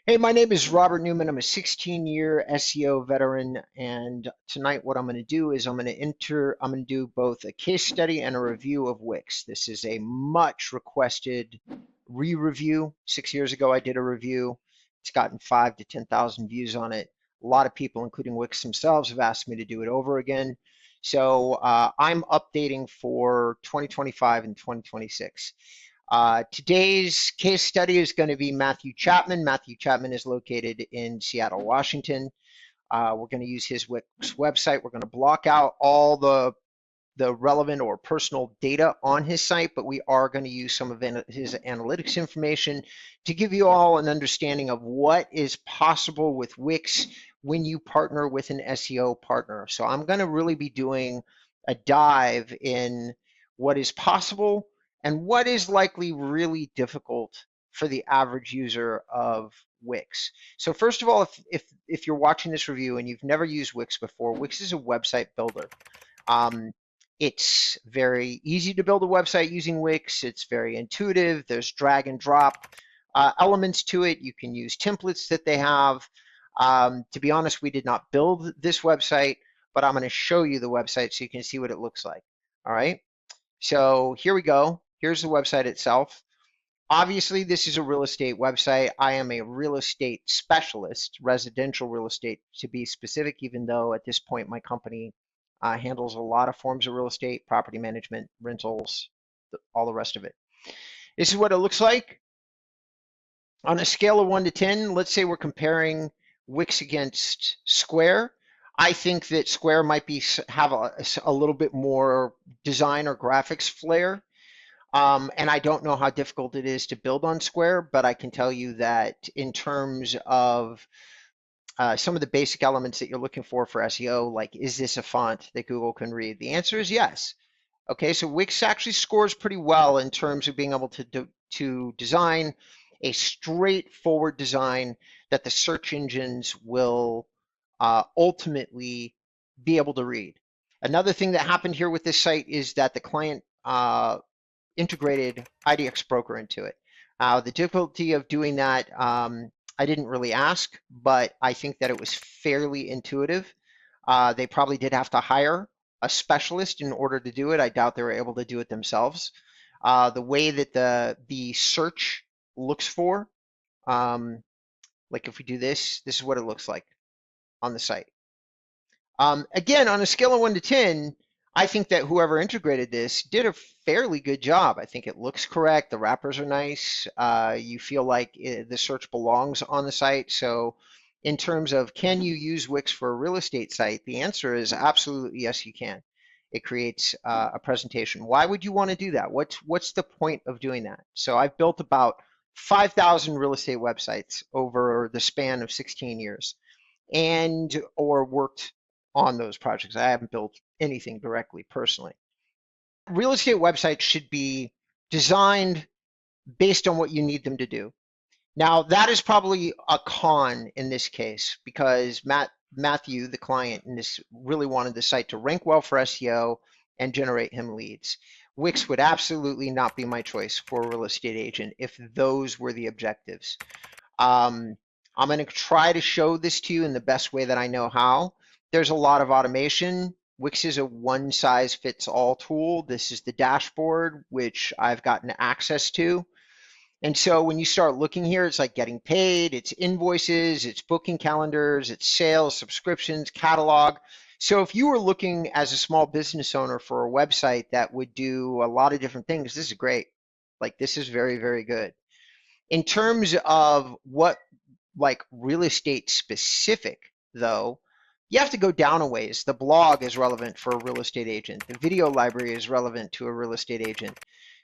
Hey, my name is Robert Newman. I'm a 16-year SEO veteran, and tonight what I'm going to do is I'm going to do both a case study and a review of Wix. This is a much requested re-review. 6 years ago, I did a review. It's gotten 5 to 10,000 views on it. A lot of people, including Wix themselves, have asked me to do it over again. So I'm updating for 2025 and 2026. Today's case study is going to be Matthew Chapman. Matthew Chapman is located in Seattle, Washington. We're going to use his Wix website. We're going to block out all the relevant or personal data on his site, but we are going to use some of his analytics information to give you all an understanding of what is possible with Wix when you partner with an SEO partner. So I'm going to really be doing a dive in what is possible and what is likely really difficult for the average user of Wix. So first of all, if you're watching this review and you've never used Wix before, Wix is a website builder. It's very easy to build a website using Wix. It's very intuitive. There's drag and drop elements to it. You can use templates that they have. To be honest, we did not build this website, but I'm going to show you the website so you can see what it looks like. All right. So here we go. Here's the website itself. Obviously, this is a real estate website. I am a real estate specialist, residential real estate to be specific, even though at this point my company handles a lot of forms of real estate, property management, rentals, all the rest of it. This is what it looks like. On a scale of 1 to 10, let's say we're comparing Wix against Square. I think that Square might have a little bit more design or graphics flair. And I don't know how difficult it is to build on Square, but I can tell you that in terms of some of the basic elements that you're looking for SEO, like is this a font that Google can read? The answer is yes. Okay, so Wix actually scores pretty well in terms of being able to design a straightforward design that the search engines will ultimately be able to read. Another thing that happened here with this site is that the client integrated IDX Broker into it. The difficulty of doing that, I didn't really ask, but I think that it was fairly intuitive. They probably did have to hire a specialist in order to do it. I doubt they were able to do it themselves. The way that the search looks for, like if we do this, this is what it looks like on the site. Again, on a scale of 1 to 10, I think that whoever integrated this did a fairly good job. I think it looks correct. The wrappers are nice. You feel like the search belongs on the site. So in terms of can you use Wix for a real estate site, the answer is absolutely yes, you can. It creates a presentation. Why would you want to do that? What's the point of doing that? So I've built about 5,000 real estate websites over the span of 16 years or worked on those projects. I haven't built anything directly personally. Real estate websites should be designed based on what you need them to do. Now, that is probably a con in this case because Matthew, the client in this, really wanted the site to rank well for SEO and generate him leads. Wix would absolutely not be my choice for a real estate agent if those were the objectives. I'm going to try to show this to you in the best way that I know how. There's a lot of automation. Wix is a one-size-fits-all tool. This is the dashboard, which I've gotten access to. And so when you start looking here, it's like getting paid, it's invoices, it's booking calendars, it's sales, subscriptions, catalog. So if you were looking as a small business owner for a website that would do a lot of different things, this is great. Like this is very, very good. In terms of what like real estate specific though, you have to go down a ways. The blog is relevant for a real estate agent. The video library is relevant to a real estate agent.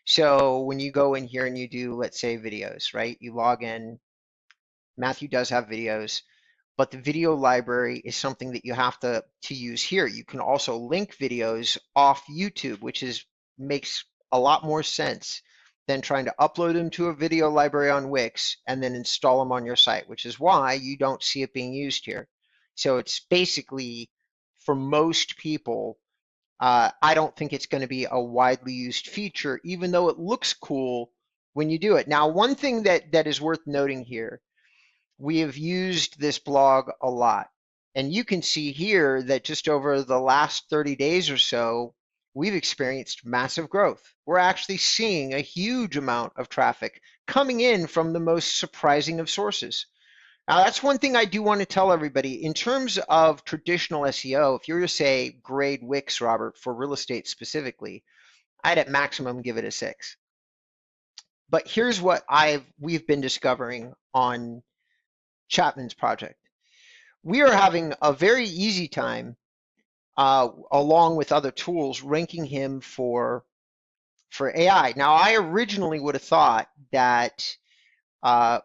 So when you go in here and you do, let's say, videos, right? You log in. Matthew does have videos, but the video library is something that you have to use here. You can also link videos off YouTube, which makes a lot more sense than trying to upload them to a video library on Wix and then install them on your site, which is why you don't see it being used here. So it's basically, for most people, I don't think it's going to be a widely used feature, even though it looks cool when you do it. Now, one thing that is worth noting here, we have used this blog a lot. And you can see here that just over the last 30 days or so, we've experienced massive growth. We're actually seeing a huge amount of traffic coming in from the most surprising of sources. Now, that's one thing I do want to tell everybody. In terms of traditional SEO, if you were to say grade Wix, Robert, for real estate specifically, I'd at maximum give it a 6. But here's what we've been discovering on Chapman's project. We are having a very easy time, along with other tools, ranking him for AI. Now, I originally would have thought that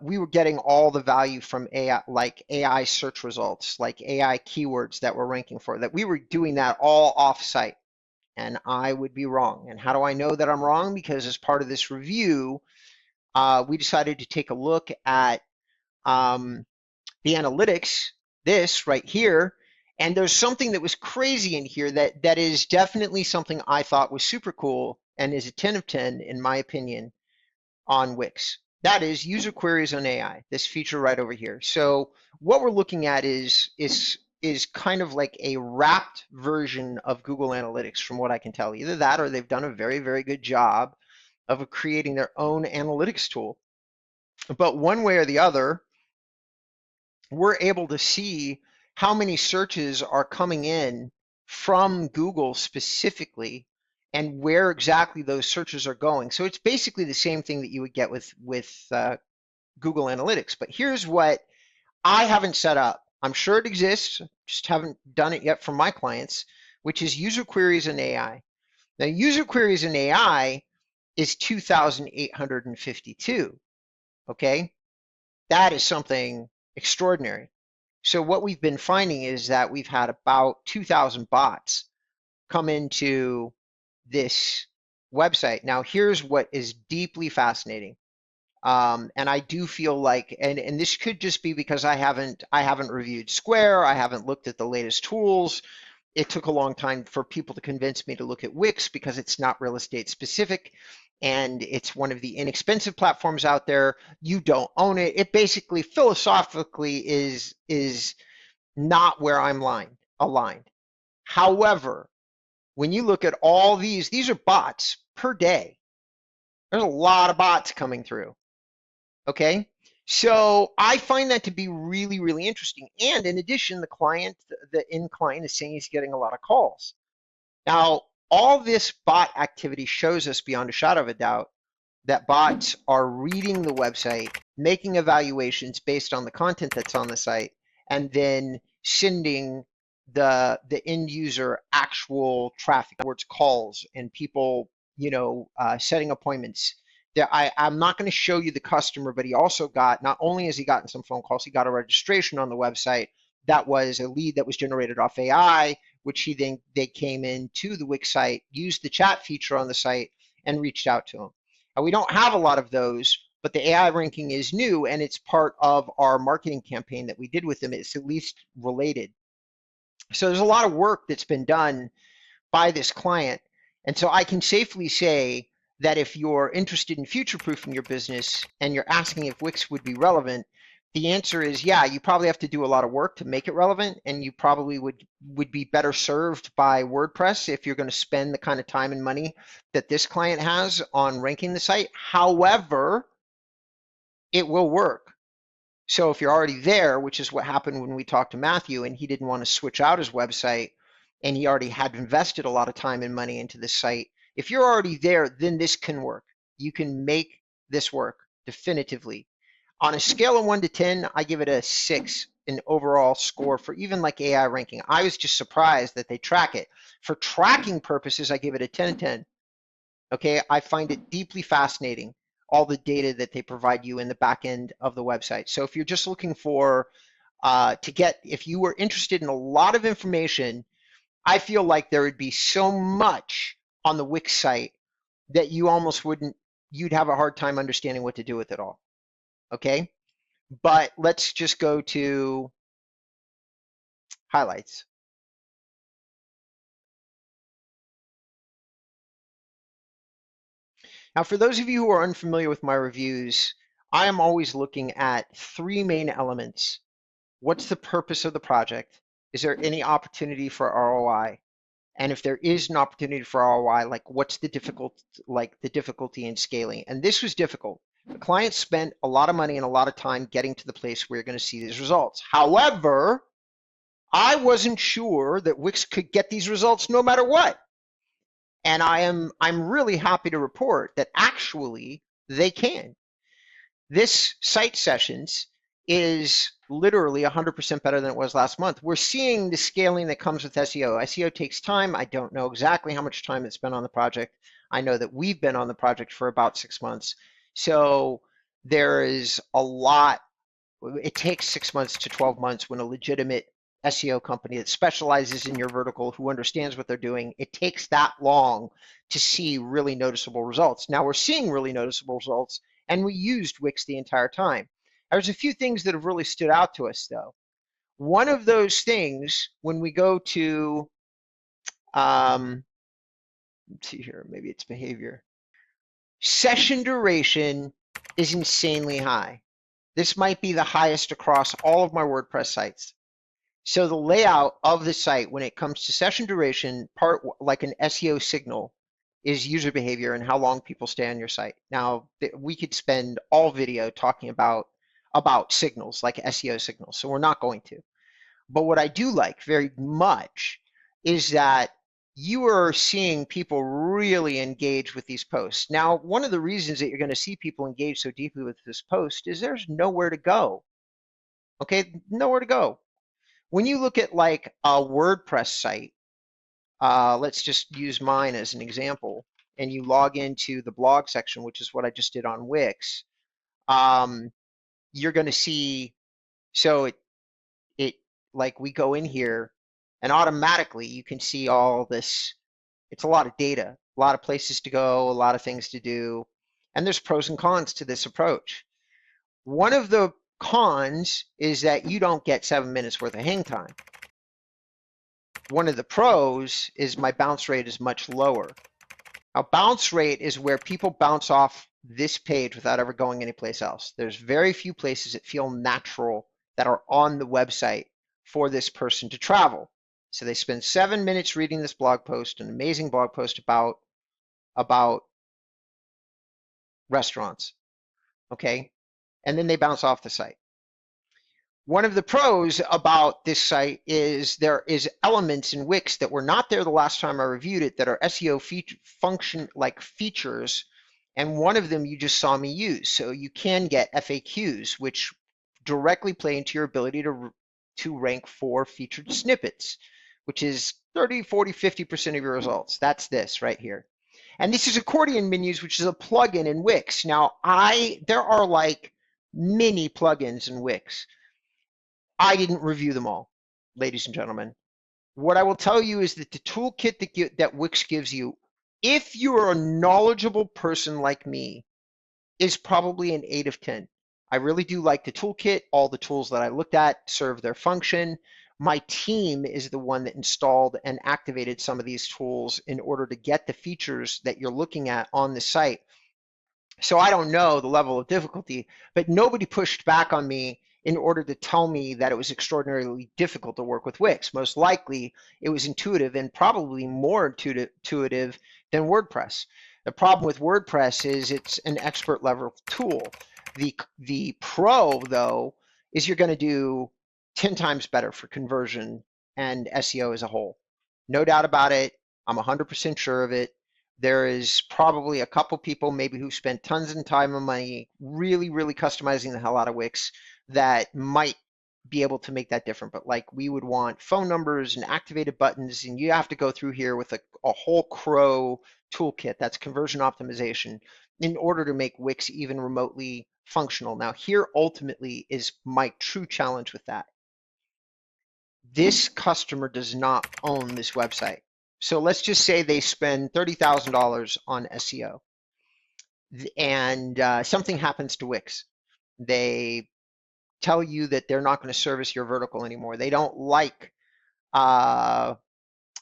we were getting all the value from AI, like AI search results, like AI keywords that we're ranking for, that we were doing that all off-site. And I would be wrong. And how do I know that I'm wrong? Because as part of this review, we decided to take a look at the analytics, this right here, and there's something that was crazy in here that is definitely something I thought was super cool and is a 10 of 10 in my opinion on Wix. That is user queries on AI, this feature right over here. So what we're looking at is kind of like a wrapped version of Google Analytics from what I can tell. Either that or they've done a very, very good job of creating their own analytics tool. But one way or the other, we're able to see how many searches are coming in from Google specifically and where exactly those searches are going. So it's basically the same thing that you would get with Google Analytics. But here's what I haven't set up. I'm sure it exists, just haven't done it yet for my clients, which is user queries in AI. Now, user queries in AI is 2,852. Okay, that is something extraordinary. So what we've been finding is that we've had about 2,000 bots come into this website. Now, here's what is deeply fascinating. And I do feel like, and this could just be because I haven't reviewed Square, I haven't looked at the latest tools. It took a long time for people to convince me to look at Wix because it's not real estate specific and it's one of the inexpensive platforms out there. You don't own it. It basically philosophically is not where I'm aligned. However, when you look at all these are bots per day. There's a lot of bots coming through. Okay. So I find that to be really, really interesting. And in addition, the end client is saying he's getting a lot of calls. Now, all this bot activity shows us beyond a shadow of a doubt that bots are reading the website, making evaluations based on the content that's on the site, and then sending the end user actual traffic, towards calls and people, setting appointments. I'm not going to show you the customer, but he also got, not only has he gotten some phone calls, he got a registration on the website that was a lead that was generated off AI, which they came in to the Wix site, used the chat feature on the site, and reached out to him. Now, we don't have a lot of those, but the AI ranking is new, and it's part of our marketing campaign that we did with them. It's at least related. So there's a lot of work that's been done by this client. And so I can safely say that if you're interested in future-proofing your business and you're asking if Wix would be relevant, the answer is yeah, you probably have to do a lot of work to make it relevant, and you probably would be better served by WordPress if you're going to spend the kind of time and money that this client has on ranking the site. However, it will work. So if you're already there, which is what happened when we talked to Matthew and he didn't want to switch out his website and he already had invested a lot of time and money into the site, if you're already there, then this can work. You can make this work definitively. On a scale of 1 to 10, I give it a 6 in overall score for even like AI ranking. I was just surprised that they track it. For tracking purposes, I give it a 10 10. Okay, I find it deeply fascinating, all the data that they provide you in the back end of the website. So if you're just looking for if you were interested in a lot of information, I feel like there would be so much on the Wix site that you almost you'd have a hard time understanding what to do with it all. Okay, but let's just go to highlights. Now, for those of you who are unfamiliar with my reviews, I am always looking at three main elements. What's the purpose of the project? Is there any opportunity for ROI? And if there is an opportunity for ROI, like what's the difficulty in scaling? And this was difficult. The client spent a lot of money and a lot of time getting to the place where you're going to see these results. However, I wasn't sure that Wix could get these results no matter what. And I'm really happy to report that actually they can. This site sessions is literally 100% better than it was last month. We're seeing the scaling that comes with SEO. SEO takes time. I don't know exactly how much time it's been on the project. I know that we've been on the project for about 6 months. So there is a lot. It takes 6 months to 12 months when a legitimate SEO company that specializes in your vertical, who understands what they're doing, it takes that long to see really noticeable results. Now we're seeing really noticeable results, and we used Wix the entire time. There's a few things that have really stood out to us, though. One of those things, when we go to, let's see here, maybe it's behavior. Session duration is insanely high. This might be the highest across all of my WordPress sites. So the layout of the site, when it comes to session duration, part like an SEO signal, is user behavior and how long people stay on your site. Now, we could spend all video talking about signals, like SEO signals, so we're not going to. But what I do like very much is that you are seeing people really engage with these posts. Now, one of the reasons that you're going to see people engage so deeply with this post is there's nowhere to go. Okay, nowhere to go. When you look at like a WordPress site, let's just use mine as an example, and you log into the blog section, which is what I just did on Wix, you're going to see, so it like we go in here and automatically you can see all this. It's a lot of data, a lot of places to go, a lot of things to do, and there's pros and cons to this approach. One of the cons is that you don't get 7 minutes worth of hang time. One of the pros is my bounce rate is much lower. Now, bounce rate is where people bounce off this page without ever going anyplace else. There's very few places that feel natural that are on the website for this person to travel. So they spend 7 minutes reading this blog post, an amazing blog post about restaurants, okay? And then they bounce off the site. One of the pros about this site is there is elements in Wix that were not there the last time I reviewed it that are SEO function like features, and one of them you just saw me use. So you can get FAQs, which directly play into your ability to rank for featured snippets, which is 30, 40, 50% of your results. That's this right here. And this is accordion menus, which is a plugin in Wix. Now, there are like many plugins in Wix. I didn't review them all, ladies and gentlemen. What I will tell you is that the toolkit that Wix gives you, if you're a knowledgeable person like me, is probably an 8 of 10. I really do like the toolkit. All the tools that I looked at serve their function. My team is the one that installed and activated some of these tools in order to get the features that you're looking at on the site. So I don't know the level of difficulty, but nobody pushed back on me in order to tell me that it was extraordinarily difficult to work with Wix. Most likely it was intuitive and probably more intuitive than WordPress. The problem with WordPress is it's an expert level tool. The pro, though, is you're going to do 10 times better for conversion and SEO as a whole. No doubt about it. I'm 100% sure of it. There is probably a couple people maybe who spent tons of time and money really, really customizing the hell out of Wix that might be able to make that different. But like we would want phone numbers and activated buttons, and you have to go through here with a whole crow toolkit, that's conversion optimization, in order to make Wix even remotely functional. Now here ultimately is my true challenge with that. This customer does not own this website. So let's just say they spend $30,000 on SEO and something happens to Wix. They tell you that they're not going to service your vertical anymore. They don't like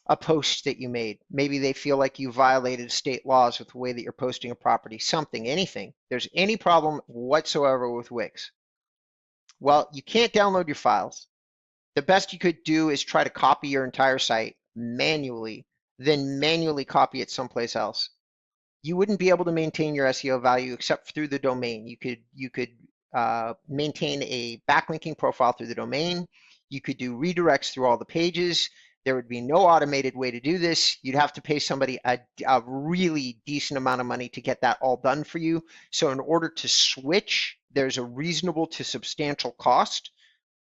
a post that you made. Maybe they feel like you violated state laws with the way that you're posting a property, something, anything. There's any problem whatsoever with Wix. Well, you can't download your files. The best you could do is try to copy your entire site manually, then manually copy it someplace else. You wouldn't be able to maintain your SEO value except through the domain. You could maintain a backlinking profile through the domain. You could do redirects through all the pages. There would be no automated way to do this. You'd have to pay somebody a really decent amount of money to get that all done for you. So in order to switch, there's a reasonable to substantial cost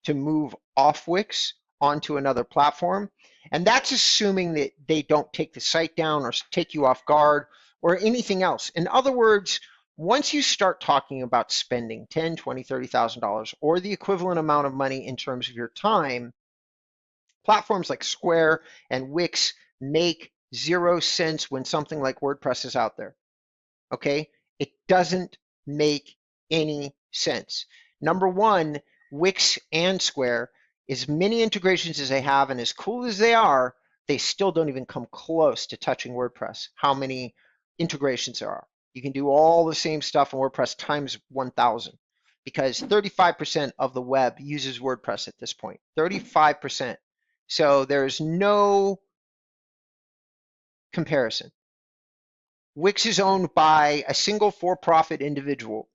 to move off Wix onto another platform. And that's assuming that they don't take the site down or take you off guard or anything else. In other words, once you start talking about spending $10, $20, $30,000 or the equivalent amount of money in terms of your time, platforms like Square and Wix make 0 sense when something like WordPress is out there. Okay? It doesn't make any sense. Number one, Wix and Square, as many integrations as they have and as cool as they are, they still don't even come close to touching WordPress, how many integrations there are. You can do all the same stuff in WordPress times 1,000 because 35% of the web uses WordPress at this point, 35%. So there's no comparison. Wix is owned by a single for-profit individual.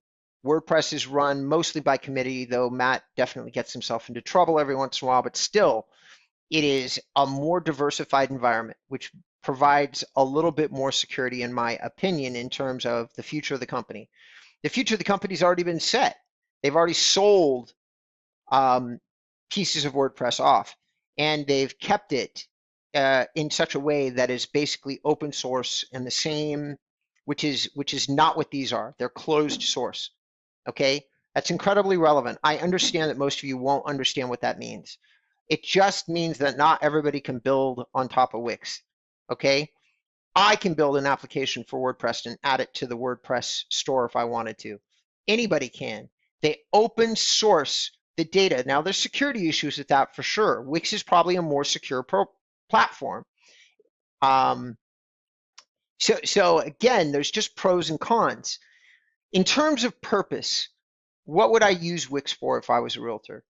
WordPress is run mostly by committee, though Matt definitely gets himself into trouble every once in a while, but still, it is a more diversified environment, which provides a little bit more security, in my opinion, in terms of the future of the company. The future of the company's already been set. They've already sold pieces of WordPress off, and they've kept it in such a way that is basically open source and the same, which is not what these are. They're closed source. Okay, that's incredibly relevant. I understand that most of you won't understand what that means. It just means that not everybody can build on top of Wix. Okay, I can build an application for WordPress and add it to the WordPress store if I wanted to. Anybody can. They open source the data. Now, there's security issues with that for sure. Wix is probably a more secure platform. So again, there's just pros and cons. In terms of purpose, what would I use Wix for if I was a realtor?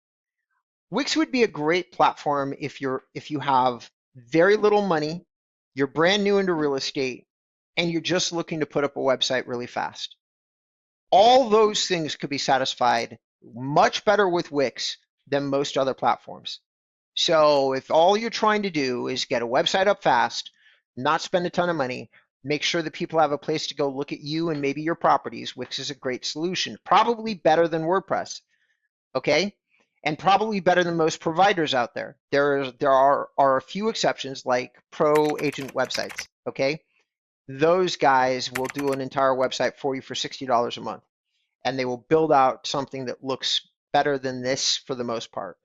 Wix would be a great platform if you have very little money, you're brand new into real estate, and you're just looking to put up a website really fast. All those things could be satisfied much better with Wix than most other platforms. So if all you're trying to do is get a website up fast, not spend a ton of money, make sure that people have a place to go look at you and maybe your properties, Wix is a great solution. Probably better than WordPress, okay? And probably better than most providers out there. There are a few exceptions like pro agent websites, okay? Those guys will do an entire website for you for $60 a month, and they will build out something that looks better than this for the most part.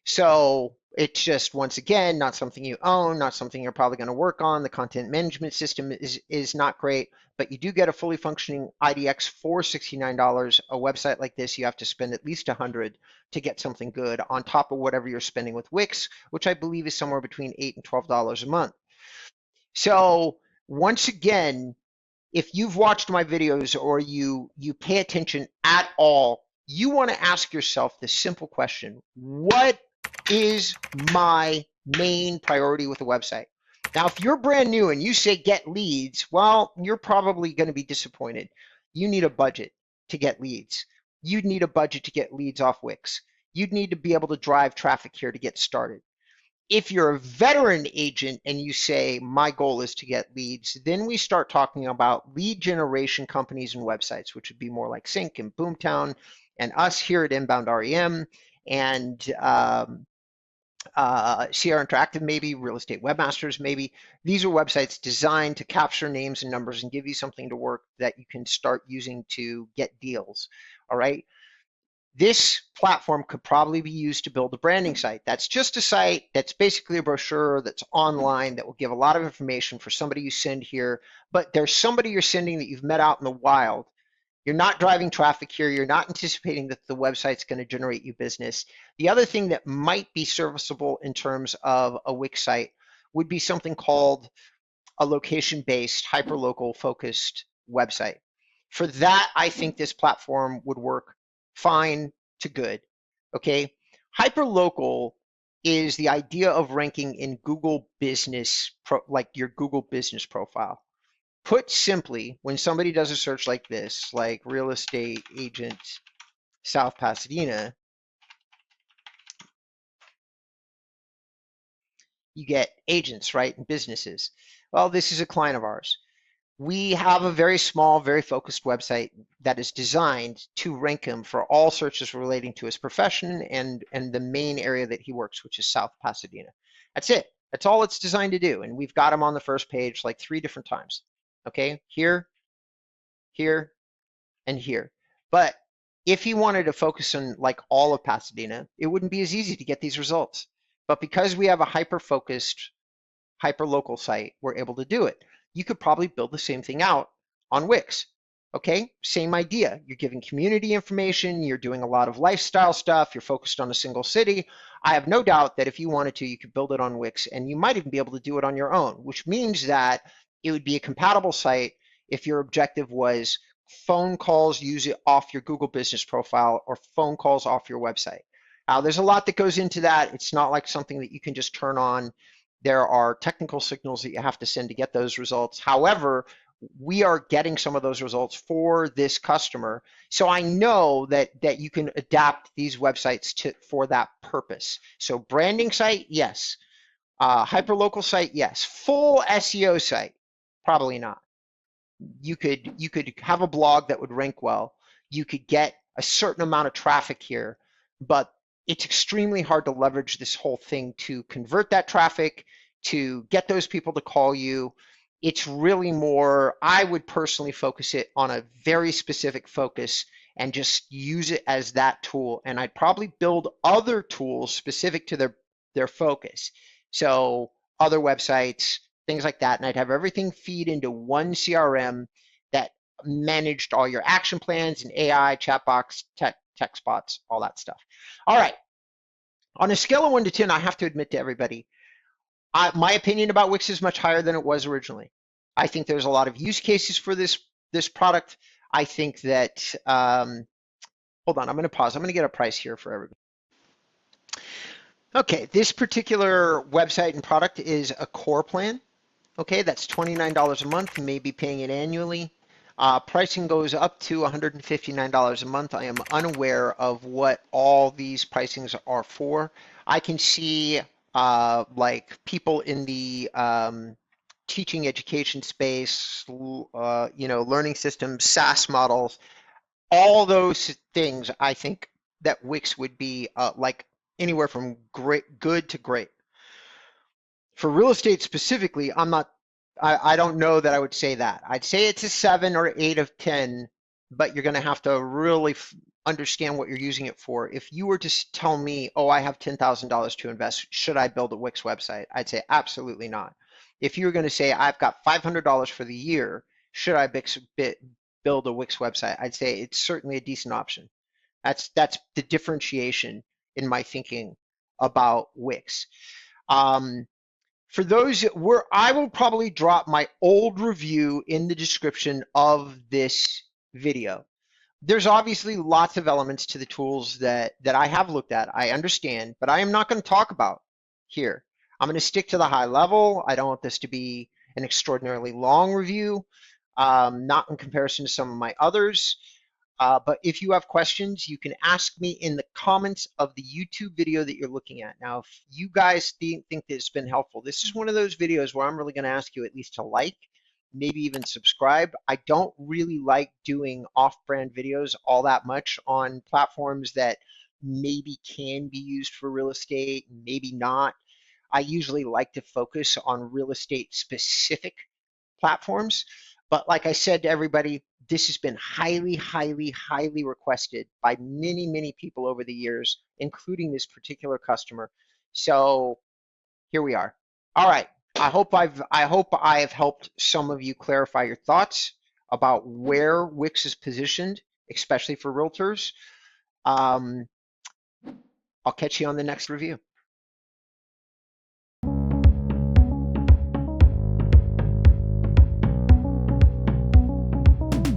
So it's just, once again, not something you own, not something you're probably going to work on. The content management system is not great, but you do get a fully functioning IDX for $69. A website like this, you have to spend at least $100 to get something good on top of whatever you're spending with Wix, which I believe is somewhere between $8 and $12 a month. So once again, if you've watched my videos or you pay attention at all, you want to ask yourself this simple question: what is my main priority with a website? Now, if you're brand new and you say get leads, well, you're probably going to be disappointed. You need a budget to get leads. You'd need a budget to get leads off Wix. You'd need to be able to drive traffic here to get started. If you're a veteran agent and you say, my goal is to get leads, then we start talking about lead generation companies and websites, which would be more like Sync and Boomtown and us here at InboundREM and CR Interactive, maybe Real Estate Webmasters, maybe. These are websites designed to capture names and numbers and give you something to work that you can start using to get deals, all right? This platform could probably be used to build a branding site. That's just a site that's basically a brochure that's online that will give a lot of information for somebody you send here, but there's somebody you're sending that you've met out in the wild. You're not driving traffic here. You're not anticipating that the website's going to generate you business. The other thing that might be serviceable in terms of a Wix site would be something called a location-based, hyperlocal focused website. For that, I think this platform would work fine to good, okay? Hyperlocal is the idea of ranking in Google Business, like your Google Business profile. Put simply, when somebody does a search like this, like real estate agent South Pasadena, you get agents, right, and businesses. Well, this is a client of ours. We have a very small, very focused website that is designed to rank him for all searches relating to his profession and the main area that he works, which is South Pasadena. That's it. That's all it's designed to do. And we've got him on the first page like 3 different times. Okay, here, here, and here. But if he wanted to focus on like all of Pasadena, it wouldn't be as easy to get these results. But because we have a hyper-focused, hyper-local site, we're able to do it. You could probably build the same thing out on Wix. Okay, same idea. You're giving community information, you're doing a lot of lifestyle stuff, you're focused on a single city. I have no doubt that if you wanted to, you could build it on Wix, and you might even be able to do it on your own, which means that it would be a compatible site if your objective was phone calls, use it off your Google Business profile, or phone calls off your website. Now, there's a lot that goes into that. It's not like something that you can just turn on. There are technical signals that you have to send to get those results. However, we are getting some of those results for this customer. So I know that you can adapt these websites for that purpose. So branding site, yes. Hyperlocal site, yes. Full SEO site, probably not. You could have a blog that would rank well. You could get a certain amount of traffic here, but it's extremely hard to leverage this whole thing to convert that traffic, to get those people to call you. It's really more, I would personally focus it on a very specific focus and just use it as that tool. And I'd probably build other tools specific to their focus. So other websites, things like that. And I'd have everything feed into one CRM that managed all your action plans and AI, chat box, text bots, all that stuff. All right. On a scale of 1 to 10, I have to admit to everybody, my opinion about Wix is much higher than it was originally. I think there's a lot of use cases for this product. I think that, hold on, I'm going to pause. I'm going to get a price here for everybody. Okay, this particular website and product is a core plan. Okay, that's $29 a month. You may be paying it annually. Pricing goes up to $159 a month. I am unaware of what all these pricings are for. I can see like people in the teaching education space, learning systems, SaaS models, all those things. I think that Wix would be like anywhere from good to great. For real estate specifically, I don't know that I would say that. I'd say it's a 7 or 8 of 10, but you're going to have to really understand what you're using it for. If you were to tell me, oh, I have $10,000 to invest, should I build a Wix website? I'd say absolutely not. If you were going to say, I've got $500 for the year, should I build a Wix website? I'd say it's certainly a decent option. That's the differentiation in my thinking about Wix. For those I will probably drop my old review in the description of this video. There's obviously lots of elements to the tools that I have looked at, I understand, but I am not going to talk about here. I'm going to stick to the high level. I don't want this to be an extraordinarily long review, not in comparison to some of my others. But if you have questions, you can ask me in the comments of the YouTube video that you're looking at. Now, if you guys think that it's been helpful, this is one of those videos where I'm really going to ask you at least to like, maybe even subscribe. I don't really like doing off-brand videos all that much on platforms that maybe can be used for real estate, maybe not. I usually like to focus on real estate specific platforms. But like I said to everybody, this has been highly, highly, highly requested by many, many people over the years, including this particular customer. So here we are. All right. I hope I have helped some of you clarify your thoughts about where Wix is positioned, especially for realtors. I'll catch you on the next review.